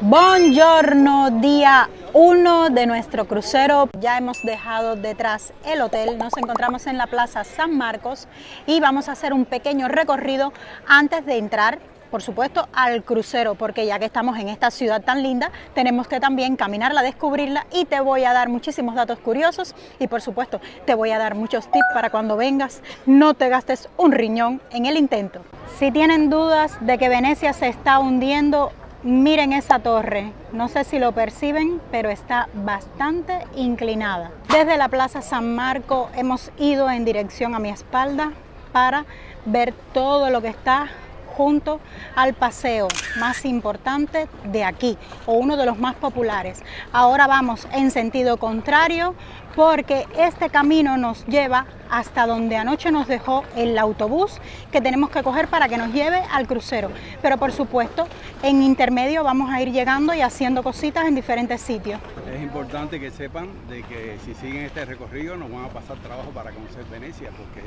Buongiorno, día 1 de nuestro crucero. Ya hemos dejado detrás el hotel, nos encontramos en la Plaza San Marcos y vamos a hacer un pequeño recorrido antes de entrar, por supuesto, al crucero, porque ya que estamos en esta ciudad tan linda, tenemos que también caminarla, descubrirla, y te voy a dar muchísimos datos curiosos y, por supuesto, te voy a dar muchos tips para cuando vengas no te gastes un riñón en el intento. Si tienen dudas de que Venecia se está hundiendo, miren esa torre, no sé si lo perciben, pero está bastante inclinada. Desde la Plaza San Marco hemos ido en dirección a mi espalda para ver todo lo que está junto al paseo más importante de aquí, o uno de los más populares. Ahora vamos en sentido contrario porque este camino nos lleva hasta donde anoche nos dejó el autobús que tenemos que coger para que nos lleve al crucero. Pero por supuesto, en intermedio vamos a ir llegando y haciendo cositas en diferentes sitios. Es importante que sepan de que si siguen este recorrido nos van a pasar trabajo para conocer Venecia, porque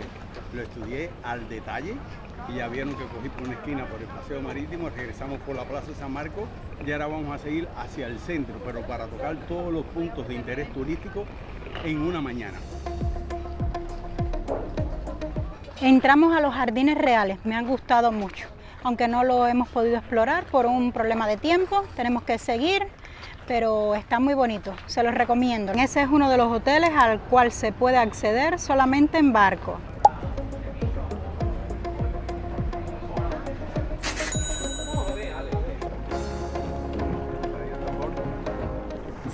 lo estudié al detalle y ya vieron que cogí por una esquina por el paseo marítimo, regresamos por la Plaza San Marcos y ahora vamos a seguir hacia el centro, pero para tocar todos los puntos de interés turístico en una mañana. Entramos a los Jardines Reales, me han gustado mucho, aunque no lo hemos podido explorar por un problema de tiempo, tenemos que seguir, pero está muy bonito, se los recomiendo. Ese es uno de los hoteles al cual se puede acceder solamente en barco.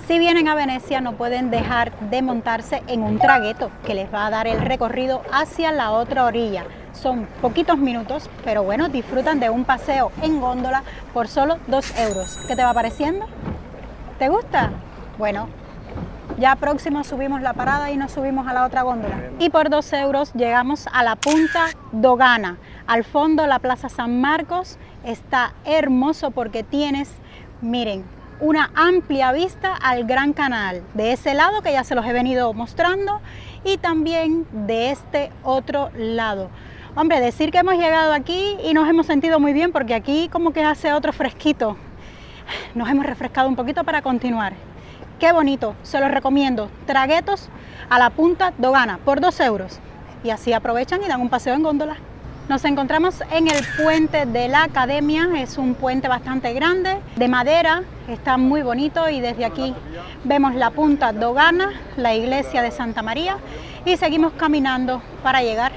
Si vienen a Venecia no pueden dejar de montarse en un tragueto que les va a dar el recorrido hacia la otra orilla. Son poquitos minutos, pero bueno, disfrutan de un paseo en góndola por solo 2 euros. ¿Qué te va pareciendo? ¿Te gusta? Bueno, ya próximo subimos la parada y nos subimos a la otra góndola. Y por 2 euros llegamos a la Punta Dogana. Al fondo la Plaza San Marcos está hermoso porque tienes, miren, una amplia vista al Gran Canal, de ese lado que ya se los he venido mostrando, y también de este otro lado. Hombre, decir que hemos llegado aquí y nos hemos sentido muy bien porque aquí como que hace otro fresquito. Nos hemos refrescado un poquito para continuar. Qué bonito, se los recomiendo. Traguetos a la Punta Dogana por 2 euros. Y así aprovechan y dan un paseo en góndola. Nos encontramos en el puente de la Academia, es un puente bastante grande, de madera, está muy bonito, y desde aquí vemos la Punta Dogana, la iglesia de Santa María, y seguimos caminando para llegar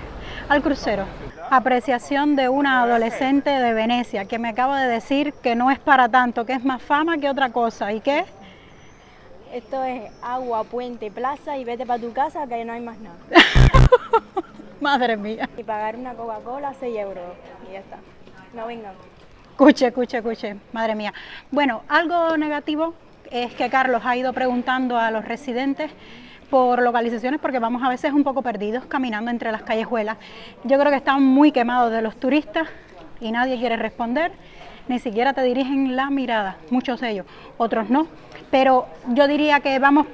al crucero. Apreciación de una adolescente de Venecia que me acaba de decir que no es para tanto, que es más fama que otra cosa. ¿Y qué? Esto es agua, puente, plaza y vete para tu casa que no hay más nada. Madre mía. Y pagar una Coca-Cola 6 euros y ya está. No vengan. Escuche, madre mía. Bueno, algo negativo es que Carlos ha ido preguntando a los residentes por localizaciones porque vamos a veces un poco perdidos caminando entre las callejuelas. Yo creo que están muy quemados de los turistas y nadie quiere responder, ni siquiera te dirigen la mirada, muchos de ellos, otros no. Pero yo diría que vamos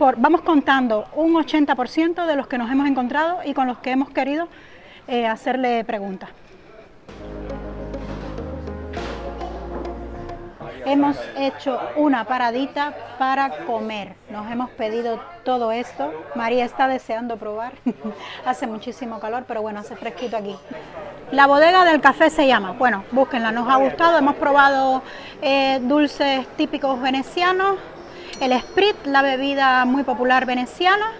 contando un 80% de los que nos hemos encontrado y con los que hemos querido hacerle preguntas. Hemos hecho una paradita para comer, nos hemos pedido todo esto. María está deseando probar, hace muchísimo calor, pero bueno, hace fresquito aquí. La bodega del café se llama, bueno, búsquenla, nos ha gustado, hemos probado dulces típicos venecianos, el Sprit, la bebida muy popular veneciana,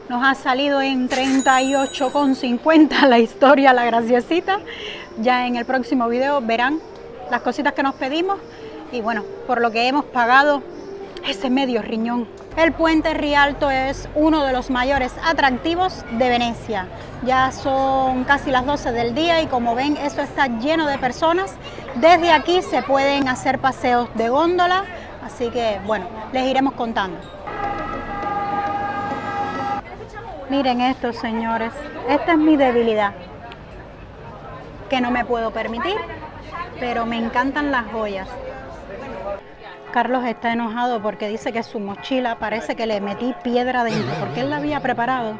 nos ha salido en 38,50 la historia, la graciosita. Ya en el próximo video verán las cositas que nos pedimos y bueno, por lo que hemos pagado ese medio riñón. El puente Rialto es uno de los mayores atractivos de Venecia. Ya son casi las 12 del día y como ven, esto está lleno de personas. Desde aquí se pueden hacer paseos de góndola, así que bueno, les iremos contando. Miren esto, señores, esta es mi debilidad, que no me puedo permitir, pero me encantan las joyas. Carlos está enojado porque dice que su mochila parece que le metí piedra dentro, porque él la había preparado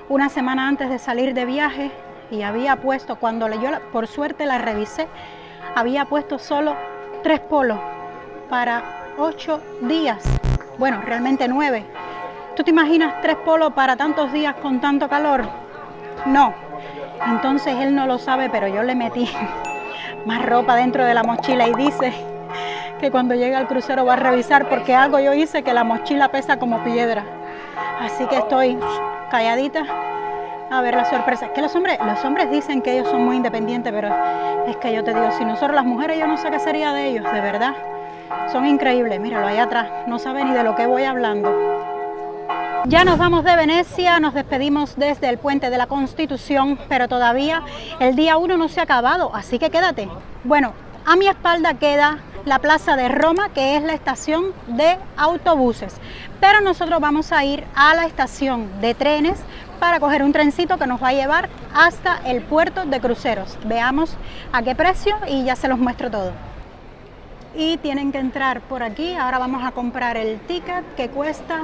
una semana antes de salir de viaje y había puesto, cuando yo por suerte la revisé, había puesto solo 3 polos para 8 días. Bueno, realmente 9. ¿Tú te imaginas 3 polos para tantos días con tanto calor? No. Entonces él no lo sabe, pero yo le metí más ropa dentro de la mochila y dice que cuando llegue al crucero va a revisar porque algo yo hice que la mochila pesa como piedra. Así que estoy calladita a ver la sorpresa. Es que los hombres dicen que ellos son muy independientes, pero es que yo te digo, si nosotros las mujeres, yo no sé qué sería de ellos, de verdad. Son increíbles, míralo ahí atrás, no sabe ni de lo que voy hablando. Ya nos vamos de Venecia, nos despedimos desde el Puente de la Constitución, pero todavía el día 1 no se ha acabado, así que quédate. Bueno, a mi espalda queda la Plaza de Roma, que es la estación de autobuses, pero nosotros vamos a ir a la estación de trenes para coger un trencito que nos va a llevar hasta el puerto de cruceros. Veamos a qué precio y ya se los muestro todo. Y tienen que entrar por aquí. Ahora vamos a comprar el ticket que cuesta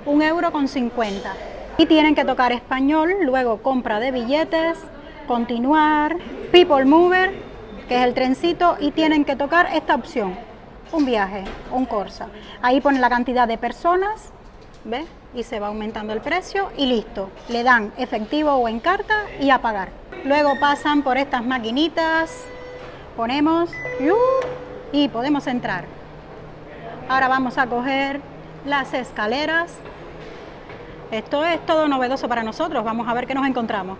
1,50 €. Y tienen que tocar español, luego compra de billetes, continuar, People Mover, que es el trencito, y tienen que tocar esta opción, un viaje, un Corsa. Ahí ponen la cantidad de personas, ¿ves? Y se va aumentando el precio y listo. Le dan efectivo o en carta y a pagar. Luego pasan por estas maquinitas, ponemos y podemos entrar. Ahora vamos a coger las escaleras. Esto es todo novedoso para nosotros. Vamos a ver qué nos encontramos.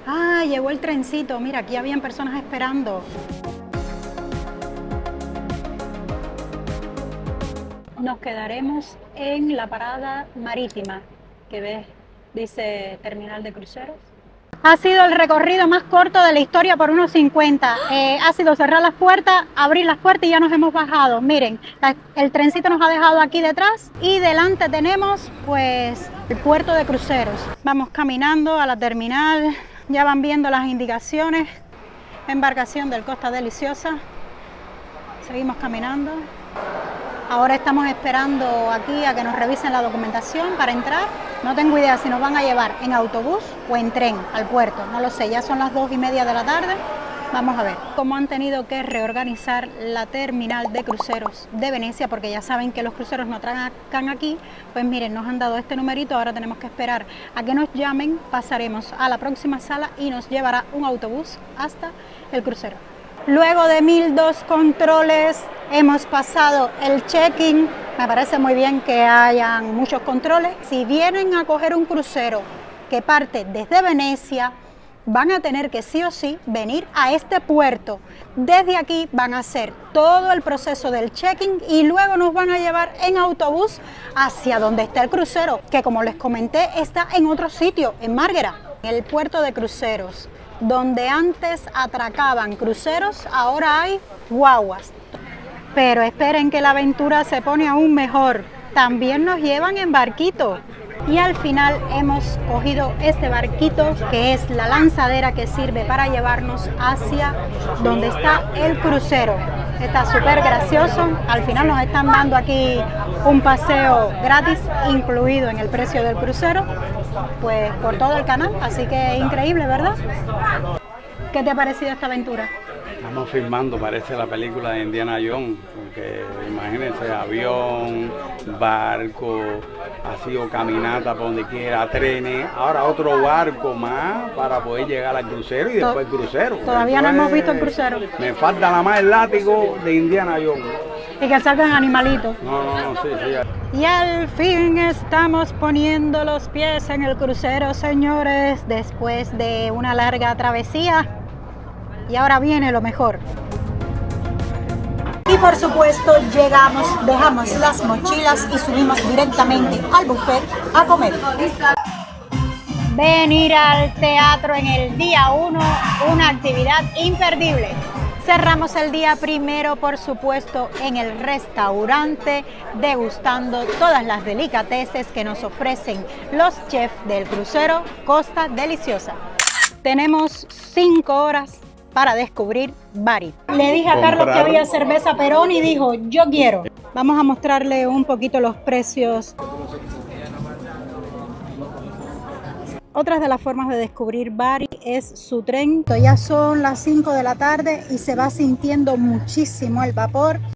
Ah, llegó el trencito. Mira, aquí habían personas esperando. Nos quedaremos en la parada marítima, que ves, dice terminal de cruceros. Ha sido el recorrido más corto de la historia por 1,50. Ha sido cerrar las puertas, abrir las puertas y ya nos hemos bajado. Miren, el trencito nos ha dejado aquí detrás y delante tenemos pues el puerto de cruceros. Vamos caminando a la terminal, ya van viendo las indicaciones. Embarcación del Costa Deliciosa. Seguimos caminando. Ahora estamos esperando aquí a que nos revisen la documentación para entrar. No tengo idea si nos van a llevar en autobús o en tren al puerto, no lo sé, ya son las 2:30 de la tarde. Vamos a ver cómo han tenido que reorganizar la terminal de cruceros de Venecia, porque ya saben que los cruceros no atracan aquí. Pues miren, nos han dado este numerito, ahora tenemos que esperar a que nos llamen, pasaremos a la próxima sala y nos llevará un autobús hasta el crucero. Luego de 1002 controles hemos pasado el check-in. Me parece muy bien que hayan muchos controles. Si vienen a coger un crucero que parte desde Venecia, van a tener que sí o sí venir a este puerto. Desde aquí van a hacer todo el proceso del check-in y luego nos van a llevar en autobús hacia donde está el crucero, que como les comenté está en otro sitio, en Márgara, el puerto de cruceros. Donde antes atracaban cruceros, ahora hay guaguas. Pero esperen que la aventura se pone aún mejor. También nos llevan en barquito. Y al final hemos cogido este barquito que es la lanzadera que sirve para llevarnos hacia donde está el crucero. Está súper gracioso. Al final nos están dando aquí un paseo gratis incluido en el precio del crucero, pues por todo el canal, así que increíble, ¿verdad? ¿Qué te ha parecido esta aventura? Estamos filmando, parece la película de Indiana Jones, porque imagínense, avión, barco, ha sido caminata por donde quiera, trenes, ahora otro barco más para poder llegar al crucero y después el crucero. Todavía no hemos visto el crucero. Me falta nada más el látigo de Indiana Jones. Y que salgan animalitos. No, sí. Y al fin estamos poniendo los pies en el crucero, señores, después de una larga travesía. Y ahora viene lo mejor. Y por supuesto llegamos, dejamos las mochilas y subimos directamente al buffet a comer. Venir al teatro en el día 1, una actividad imperdible. Cerramos el día primero, por supuesto, en el restaurante, degustando todas las delicateces que nos ofrecen los chefs del crucero Costa Deliciosa. Tenemos 5 horas para descubrir Bari. Le dije a Carlos que había cerveza Perón y dijo, yo quiero. Vamos a mostrarle un poquito los precios. Otras de las formas de descubrir Bari es su tren. Ya son las 5 de la tarde y se va sintiendo muchísimo el vapor.